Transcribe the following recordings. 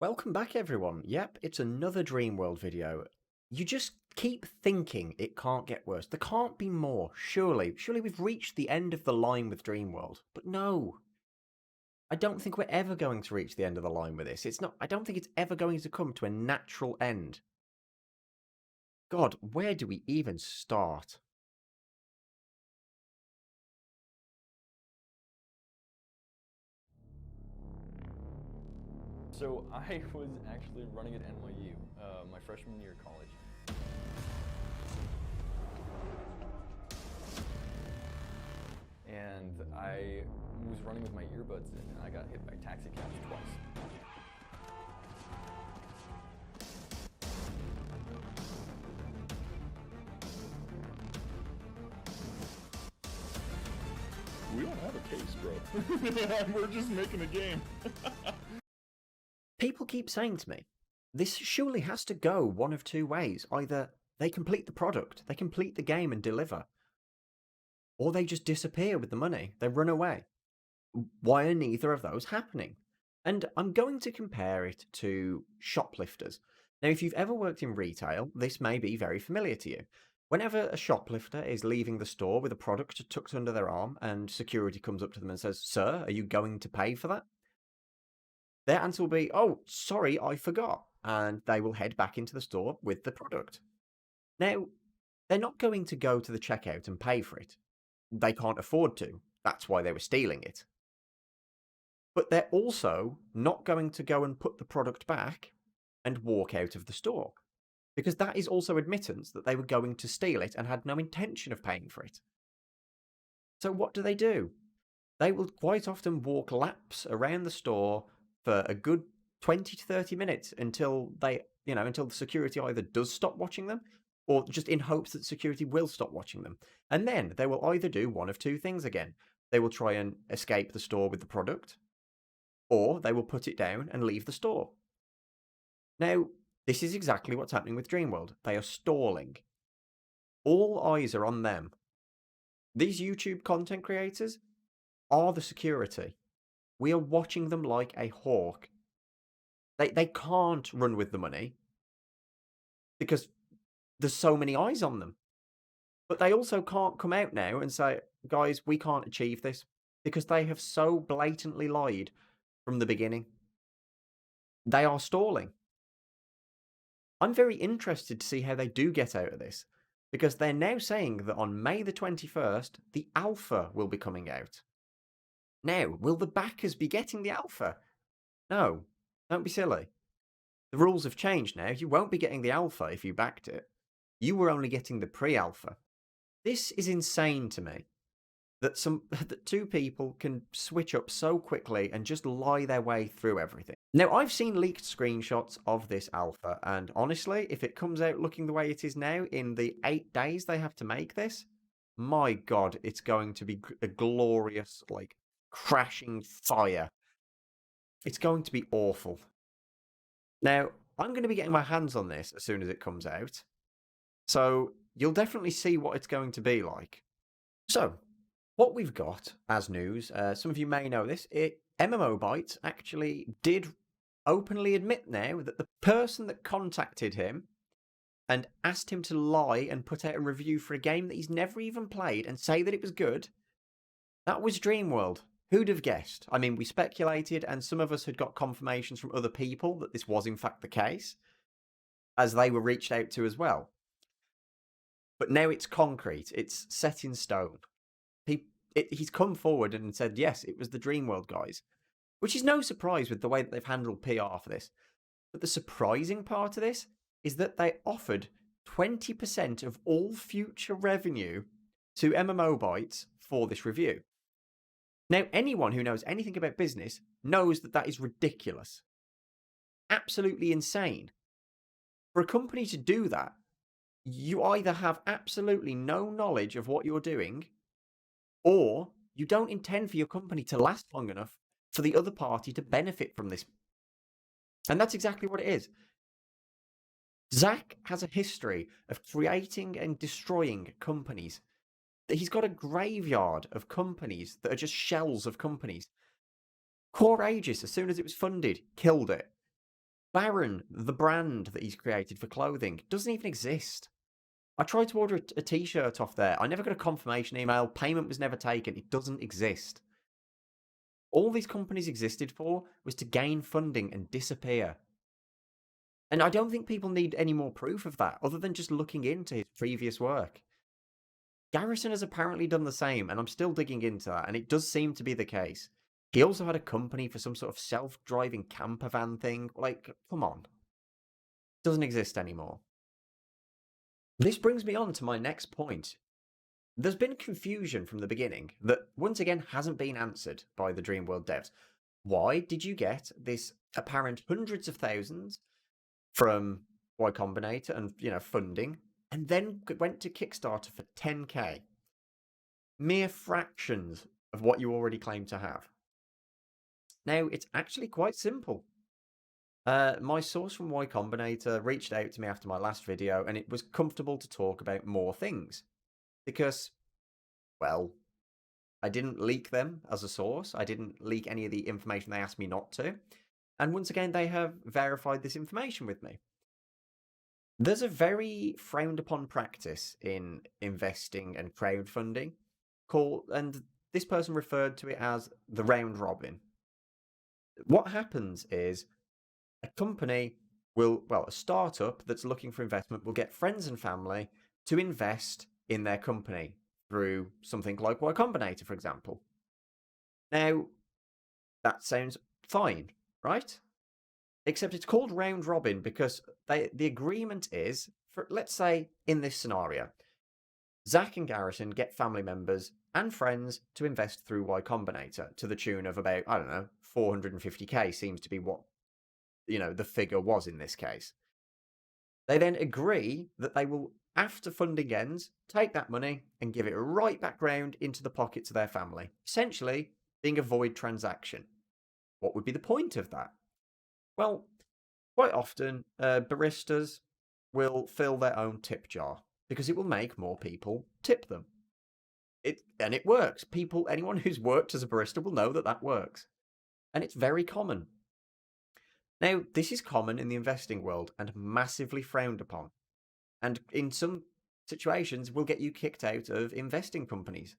Welcome back, everyone. Yep, it's another DreamWorld video. You just keep thinking it can't get worse. There can't be more, surely. Surely we've reached the end of the line with DreamWorld. But no, I don't think we're ever going to reach the end of the line with this. I don't think it's ever going to come to a natural end. God, where do we even start? So I was actually running at NYU my freshman year of college. And I was running with my earbuds in and I got hit by taxi cabs twice. We don't have a case, bro. We're just making a game. People keep saying to me, this surely has to go one of two ways. Either they complete the product, they complete the game and deliver, or they just disappear with the money. They run away. Why are neither of those happening? And I'm going to compare it to shoplifters. Now, if you've ever worked in retail, this may be very familiar to you. Whenever a shoplifter is leaving the store with a product tucked under their arm and security comes up to them and says, "Sir, are you going to pay for that?" Their answer will be, "Oh, sorry, I forgot." And they will head back into the store with the product. Now, they're not going to go to the checkout and pay for it. They can't afford to. That's why they were stealing it. But they're also not going to go and put the product back and walk out of the store, because that is also admittance that they were going to steal it and had no intention of paying for it. So what do? They will quite often walk laps around the store for a good 20 to 30 minutes until until the security either does stop watching them, or just in hopes that security will stop watching them. And then they will either do one of two things again. They will try and escape the store with the product, or they will put it down and leave the store. Now, this is exactly what's happening with DreamWorld. They are stalling. All eyes are on them. These YouTube content creators are the security. We are watching them like a hawk. They can't run with the money because there's so many eyes on them. But they also can't come out now and say, "Guys, we can't achieve this," because they have so blatantly lied from the beginning. They are stalling. I'm very interested to see how they do get out of this, because they're now saying that on May the 21st, the alpha will be coming out. Now, will the backers be getting the alpha? No, don't be silly. The rules have changed now. You won't be getting the alpha if you backed it. You were only getting the pre-alpha. This is insane to me. That two people can switch up so quickly and just lie their way through everything. Now, I've seen leaked screenshots of this alpha, and honestly, if it comes out looking the way it is now in the 8 days they have to make this, my God, it's going to be a glorious, like, crashing fire. It's going to be awful. Now, I'm going to be getting my hands on this as soon as it comes out, so you'll definitely see what it's going to be like. So, what we've got as news, some of you may know this, MMO Bytes actually did openly admit now that the person that contacted him and asked him to lie and put out a review for a game that he's never even played and say that it was good, that was DreamWorld. Who'd have guessed? I mean, we speculated, and some of us had got confirmations from other people that this was in fact the case, as they were reached out to as well. But now it's concrete, it's set in stone. He's come forward and said, yes, it was the DreamWorld guys, which is no surprise with the way that they've handled PR for this. But the surprising part of this is that they offered 20% of all future revenue to MMO Bytes for this review. Now, anyone who knows anything about business knows that that is ridiculous. Absolutely insane. For a company to do that, you either have absolutely no knowledge of what you're doing, or you don't intend for your company to last long enough for the other party to benefit from this. And that's exactly what it is. Zach has a history of creating and destroying companies. He's got a graveyard of companies that are just shells of companies. Core Aegis, as soon as it was funded, killed it. Baron, the brand that he's created for clothing, doesn't even exist. I tried to order a t-shirt off there. I never got a confirmation email. Payment was never taken. It doesn't exist. All these companies existed for was to gain funding and disappear. And I don't think people need any more proof of that, other than just looking into his previous work. Garrison has apparently done the same, and I'm still digging into that, and it does seem to be the case. He also had a company for some sort of self-driving camper van thing. Like, come on. Doesn't exist anymore. This brings me on to my next point. There's been confusion from the beginning that once again hasn't been answered by the DreamWorld devs. Why did you get this apparent hundreds of thousands from Y Combinator and, funding, and then went to Kickstarter for 10k? Mere fractions of what you already claim to have. Now, it's actually quite simple. My source from Y Combinator reached out to me after my last video, and it was comfortable to talk about more things. Because, well, I didn't leak them as a source. I didn't leak any of the information they asked me not to. And once again, they have verified this information with me. There's a very frowned upon practice in investing and crowdfunding and this person referred to it as the round robin. What happens is a company a startup that's looking for investment will get friends and family to invest in their company through something like Y Combinator, for example. Now, that sounds fine, right? Except it's called round robin because the agreement is, for let's say in this scenario, Zach and Garrison get family members and friends to invest through Y Combinator to the tune of about, 450k seems to be what, the figure was in this case. They then agree that they will, after funding ends, take that money and give it right back round into the pockets of their family, essentially being a void transaction. What would be the point of that? Well, quite often, baristas will fill their own tip jar because it will make more people tip them. And it works. Anyone who's worked as a barista will know that that works. And it's very common. Now, this is common in the investing world and massively frowned upon. And in some situations, will get you kicked out of investing companies.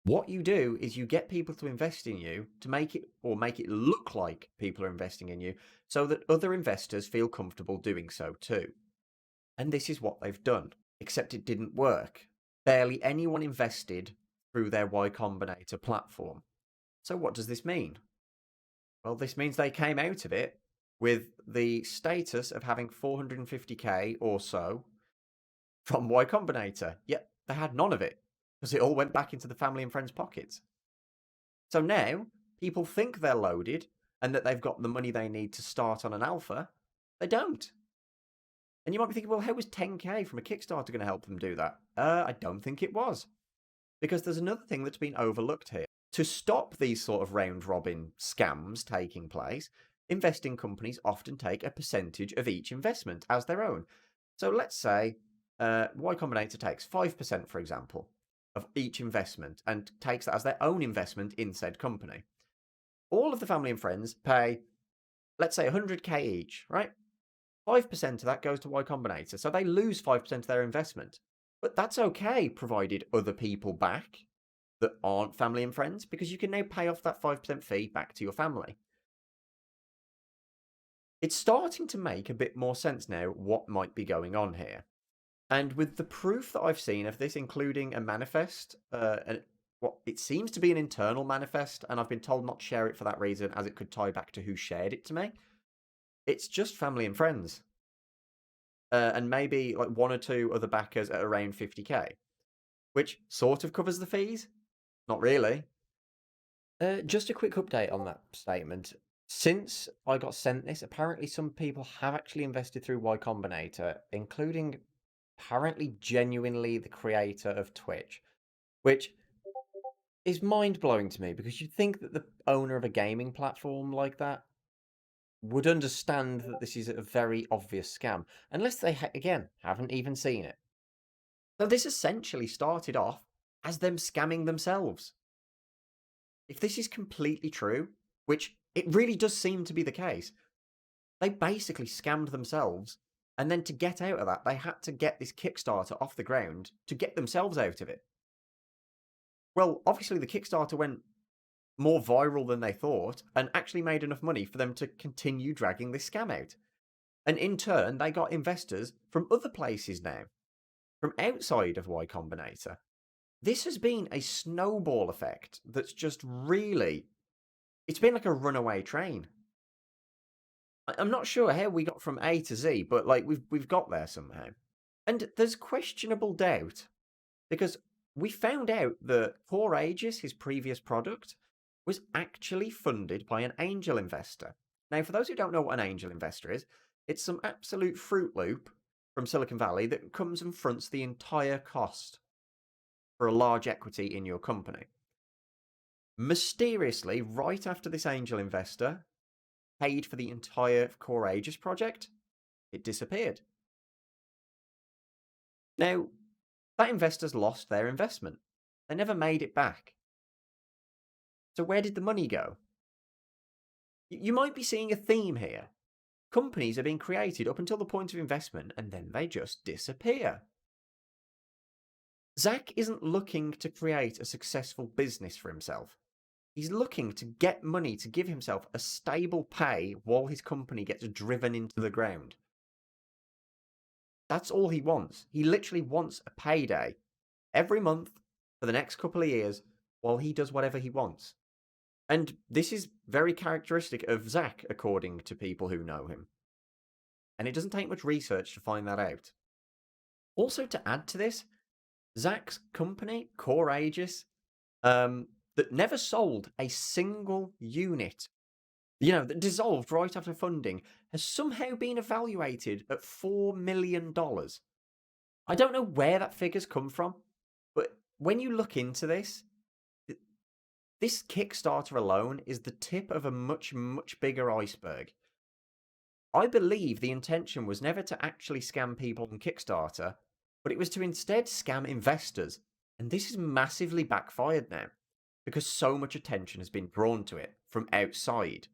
What you do is you get people to invest in you to make it look like people are investing in you so that other investors feel comfortable doing so too. And this is what they've done, except it didn't work. Barely anyone invested through their Y Combinator platform. So what does this mean? Well, this means they came out of it with the status of having 450k or so from Y Combinator, yet they had none of it because it all went back into the family and friends' pockets. So now people think they're loaded and that they've got the money they need to start on an alpha. They don't. And you might be thinking, well, how was 10k from a Kickstarter going to help them do that? I don't think it was. Because there's another thing that's been overlooked here. To stop these sort of round-robin scams taking place, investing companies often take a percentage of each investment as their own. So let's say Y Combinator takes 5%, for example, of each investment and takes that as their own investment in said company. All of the family and friends pay, let's say, 100k each, right? 5% of that goes to Y Combinator, so they lose 5% of their investment. But that's okay, provided other people back that aren't family and friends, because you can now pay off that 5% fee back to your family. It's starting to make a bit more sense now what might be going on here. And with the proof that I've seen of this, including a manifest, what it seems to be an internal manifest, and I've been told not to share it for that reason, as it could tie back to who shared it to me. It's just family and friends. And maybe like one or two other backers at around 50k, which sort of covers the fees. Not really. Just a quick update on that statement. Since I got sent this, apparently some people have actually invested through Y Combinator, including apparently genuinely the creator of Twitch, which is mind-blowing to me because you'd think that the owner of a gaming platform like that would understand that this is a very obvious scam, unless they, again, haven't even seen it. So this essentially started off as them scamming themselves. If this is completely true, which it really does seem to be the case, They basically scammed themselves, and then to get out of that, they had to get this Kickstarter off the ground to get themselves out of it. Well, obviously the Kickstarter went more viral than they thought, and actually made enough money for them to continue dragging this scam out. And in turn, they got investors from other places now, from outside of Y Combinator. This has been a snowball effect that's just really... It's been like a runaway train. I'm not sure how we got from A to Z, but like we've got there somehow. And there's questionable doubt, because we found out that Core Aegis, his previous product, was actually funded by an angel investor. Now, for those who don't know what an angel investor is, it's some absolute Fruit Loop from Silicon Valley that comes and fronts the entire cost for a large equity in your company. Mysteriously, right after this angel investor paid for the entire Core Aegis project, it disappeared. Now, that investors lost their investment. They never made it back. So where did the money go? You might be seeing a theme here. Companies are being created up until the point of investment, and then they just disappear. Zach isn't looking to create a successful business for himself. He's looking to get money to give himself a stable pay while his company gets driven into the ground. That's all he wants. He literally wants a payday every month for the next couple of years while he does whatever he wants. And this is very characteristic of Zach, according to people who know him. And it doesn't take much research to find that out. Also, to add to this, Zach's company, Core Aegis, that never sold a single unit, that dissolved right after funding, has somehow been evaluated at $4 million. I don't know where that figure's come from, but when you look into this Kickstarter alone is the tip of a much, much bigger iceberg. I believe the intention was never to actually scam people on Kickstarter, but it was to instead scam investors. And this has massively backfired now, because so much attention has been drawn to it from outside.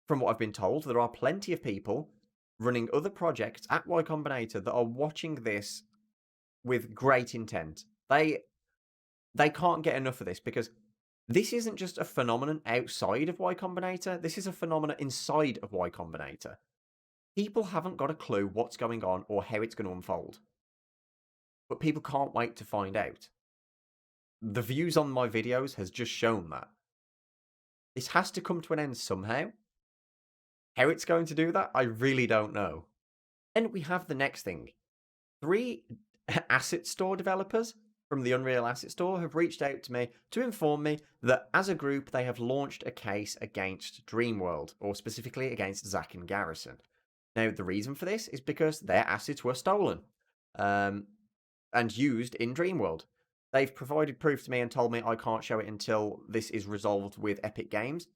From what I've been told, there are plenty of people running other projects at Y Combinator that are watching this with great intent. They can't get enough of this, because this isn't just a phenomenon outside of Y Combinator, this is a phenomenon inside of Y Combinator. People haven't got a clue what's going on or how it's going to unfold. But people can't wait to find out. The views on my videos has just shown that. This has to come to an end somehow. How it's going to do that, I really don't know. And we have the next thing. 3 asset store developers from the Unreal Asset Store have reached out to me to inform me that as a group they have launched a case against DreamWorld, or specifically against Zach and Garrison. Now, the reason for this is because their assets were stolen and used in DreamWorld. They've provided proof to me and told me I can't show it until this is resolved with Epic Games.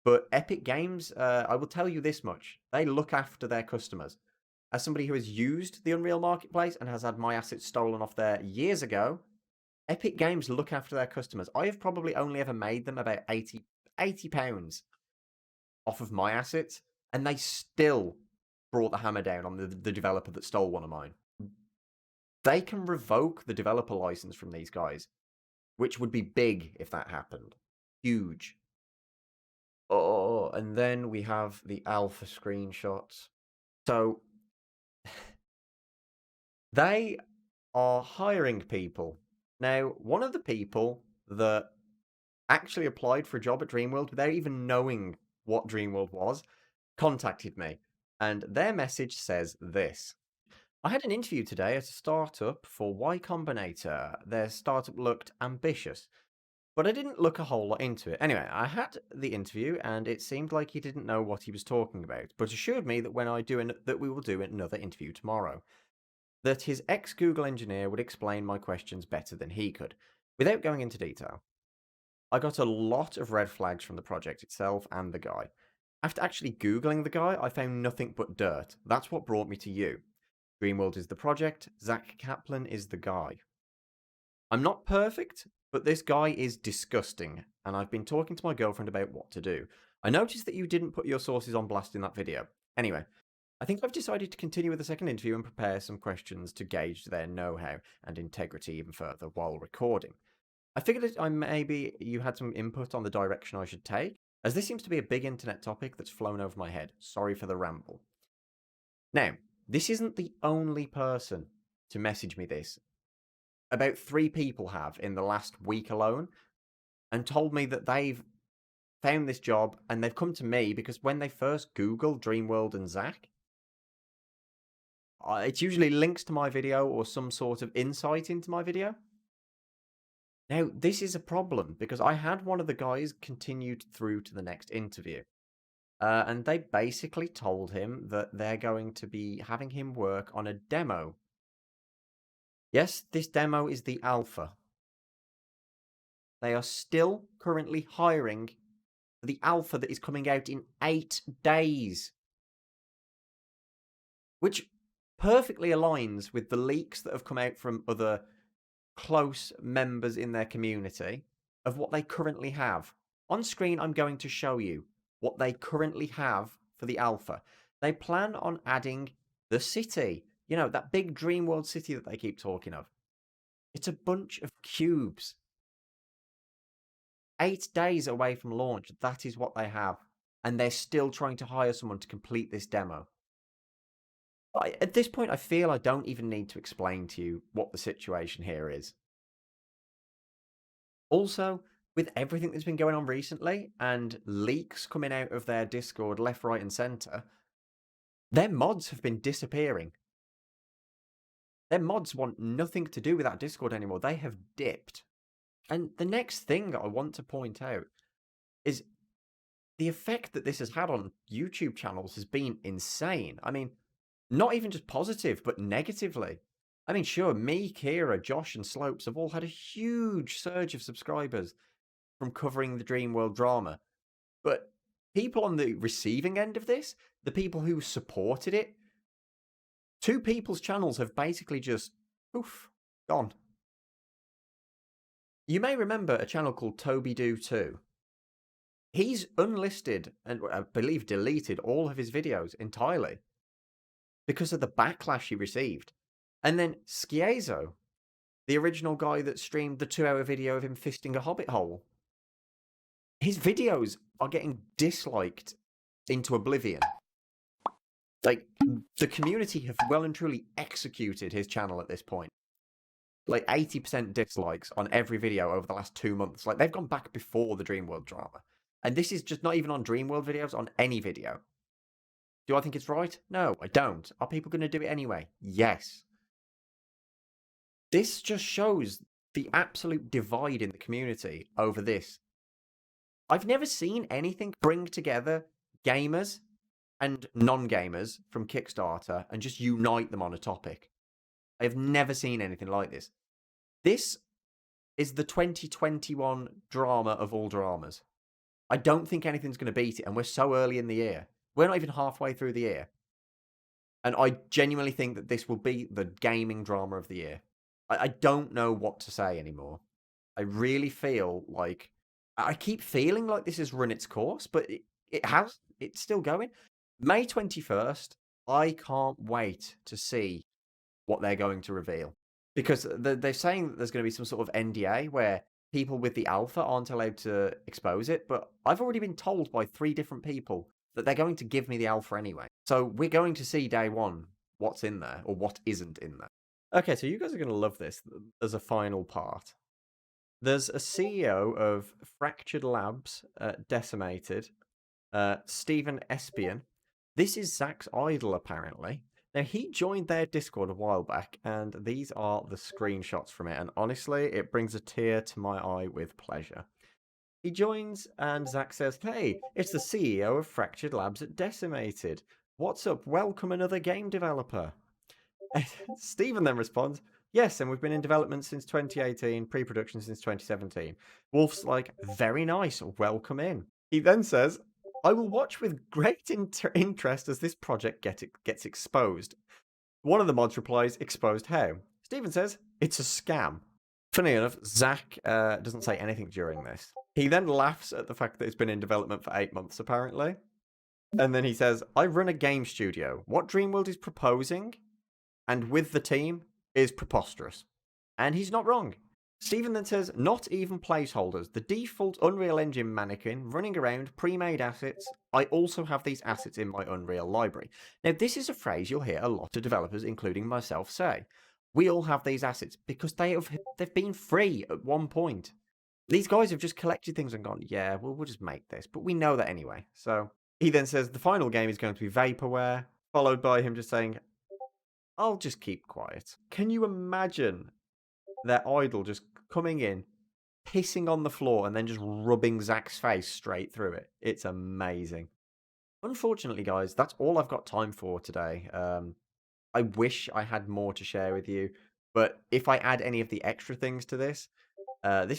But Epic Games, I will tell you this much, they look after their customers. As somebody who has used the Unreal Marketplace and has had my assets stolen off there years ago, Epic Games look after their customers. I have probably only ever made them about £80 off of my assets, and they still brought the hammer down on the developer that stole one of mine. They can revoke the developer license from these guys, which would be big if that happened. Huge. Oh, and then we have the alpha screenshots. So, they are hiring people. Now, one of the people that actually applied for a job at DreamWorld without even knowing what DreamWorld was, contacted me. And their message says this. I had an interview today at a startup for Y Combinator. Their startup looked ambitious, but I didn't look a whole lot into it. Anyway, I had the interview, and it seemed like he didn't know what he was talking about, but assured me that that we will do another interview tomorrow. That his ex-Google engineer would explain my questions better than he could, without going into detail. I got a lot of red flags from the project itself and the guy. After actually Googling the guy, I found nothing but dirt. That's what brought me to you. DreamWorld is the project, Zach Kaplan is the guy. I'm not perfect, but this guy is disgusting, and I've been talking to my girlfriend about what to do. I noticed that you didn't put your sources on blast in that video. Anyway, I think I've decided to continue with the second interview and prepare some questions to gauge their know-how and integrity even further while recording. I figured that maybe you had some input on the direction I should take, as this seems to be a big internet topic that's flown over my head. Sorry for the ramble. Now, this isn't the only person to message me this. About 3 people have in the last week alone, and told me that they've found this job and they've come to me because when they first Google DreamWorld and Zach, it's usually links to my video or some sort of insight into my video. Now, this is a problem because I had one of the guys continued through to the next interview. And they basically told him that they're going to be having him work on a demo. Yes, this demo is the alpha. They are still currently hiring for the alpha that is coming out in 8 days. Which perfectly aligns with the leaks that have come out from other close members in their community of what they currently have. On screen, I'm going to show you what they currently have for the alpha. They plan on adding the city. You know, that big DreamWorld city that they keep talking of. It's a bunch of cubes. 8 days away from launch, that is what they have. And they're still trying to hire someone to complete this demo. At this point, I feel I don't even need to explain to you what the situation here is. Also, with everything that's been going on recently, and leaks coming out of their Discord left, right, and centre, their mods have been disappearing. Their mods want nothing to do with that Discord anymore. They have dipped. And the next thing I want to point out is the effect that this has had on YouTube channels has been insane. I mean, not even just positive, but negatively. I mean, sure, me, Kira, Josh, and Slopes have all had a huge surge of subscribers from covering the DreamWorld drama. But people on the receiving end of this, the people who supported it, 2 people's channels have basically just, poof, gone. You may remember a channel called TobyDoo2. He's unlisted and I believe deleted all of his videos entirely because of the backlash he received. And then Skiezo, the original guy that streamed the 2-hour video of him fisting a hobbit hole, his videos are getting disliked into oblivion. Like, the community have well and truly executed his channel at this point. Like 80% dislikes on every video over the last 2 months. Like, they've gone back before the DreamWorld drama. And this is just not even on DreamWorld videos, on any video. Do I think it's right? No, I don't. Are people going to do it anyway? Yes. This just shows the absolute divide in the community over this. I've never seen anything bring together gamers and non-gamers from Kickstarter and just unite them on a topic. I have never seen anything like this. This is the 2021 drama of all dramas. I don't think anything's going to beat it, and we're so early in the year. We're not even halfway through the year. And I genuinely think that this will be the gaming drama of the year. I don't know what to say anymore. I really feel like... I keep feeling like this has run its course, but it has. It's still going. May 21st, I can't wait to see what they're going to reveal. Because they're saying that there's going to be some sort of NDA where people with the alpha aren't allowed to expose it, but I've already been told by 3 different people that they're going to give me the alpha anyway. So we're going to see day one what's in there or what isn't in there. Okay, so you guys are going to love this as a final part. There's a CEO of Fractured Labs, Decimated, Stephen Espion. This is Zach's idol, apparently. Now, he joined their Discord a while back, and these are the screenshots from it. And honestly, it brings a tear to my eye with pleasure. He joins, and Zach says, "Hey, it's the CEO of Fractured Labs at Decimated. What's up? Welcome another game developer." Stephen then responds, "Yes, and we've been in development since 2018, pre-production since 2017. Wolf's like, very nice, welcome in." He then says, "I will watch with great interest as this project gets exposed." One of the mods replies, "Exposed how?" Stephen says, "It's a scam." Funny enough, Zach doesn't say anything during this. He then laughs at the fact that it's been in development for 8 months, apparently. And then he says, I run a game studio. What DreamWorld is proposing, and with the team, is preposterous. And he's not wrong. Stephen then says, not even placeholders. The default Unreal Engine mannequin running around pre-made assets. I also have these assets in my Unreal library. Now, this is a phrase you'll hear a lot of developers, including myself, say. We all have these assets because they've been free at one point. These guys have just collected things and gone, yeah, well, we'll just make this. But we know that anyway. So he then says the final game is going to be vaporware, followed by him just saying, I'll just keep quiet. Can you imagine their idol just coming in, pissing on the floor, and then just rubbing Zach's face straight through it? It's amazing. Unfortunately, guys, that's all I've got time for today. I wish I had more to share with you, but if I add any of the extra things to this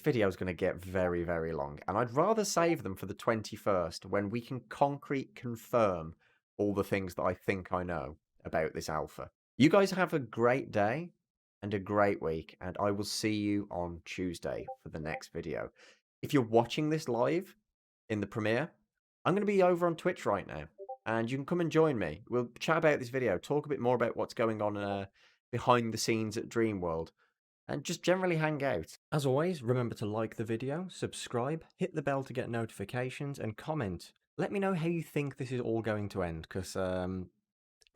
video is going to get very, very long, and I'd rather save them for the 21st when we can concrete confirm all the things that I think I know about this alpha. You guys have a great day and a great week, and I will see you on Tuesday for the next video. If you're watching this live in the premiere, I'm going to be over on Twitch right now, and you can come and join me. We'll chat about this video, talk a bit more about what's going on behind the scenes at DreamWorld, and just generally hang out. As always, remember to like the video, subscribe, hit the bell to get notifications, and comment. Let me know how you think this is all going to end, because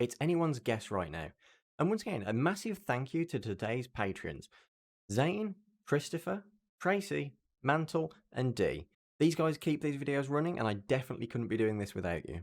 it's anyone's guess right now. And once again, a massive thank you to today's patrons: Zane, Christopher, Tracy, Mantle, and D. These guys keep these videos running, and I definitely couldn't be doing this without you.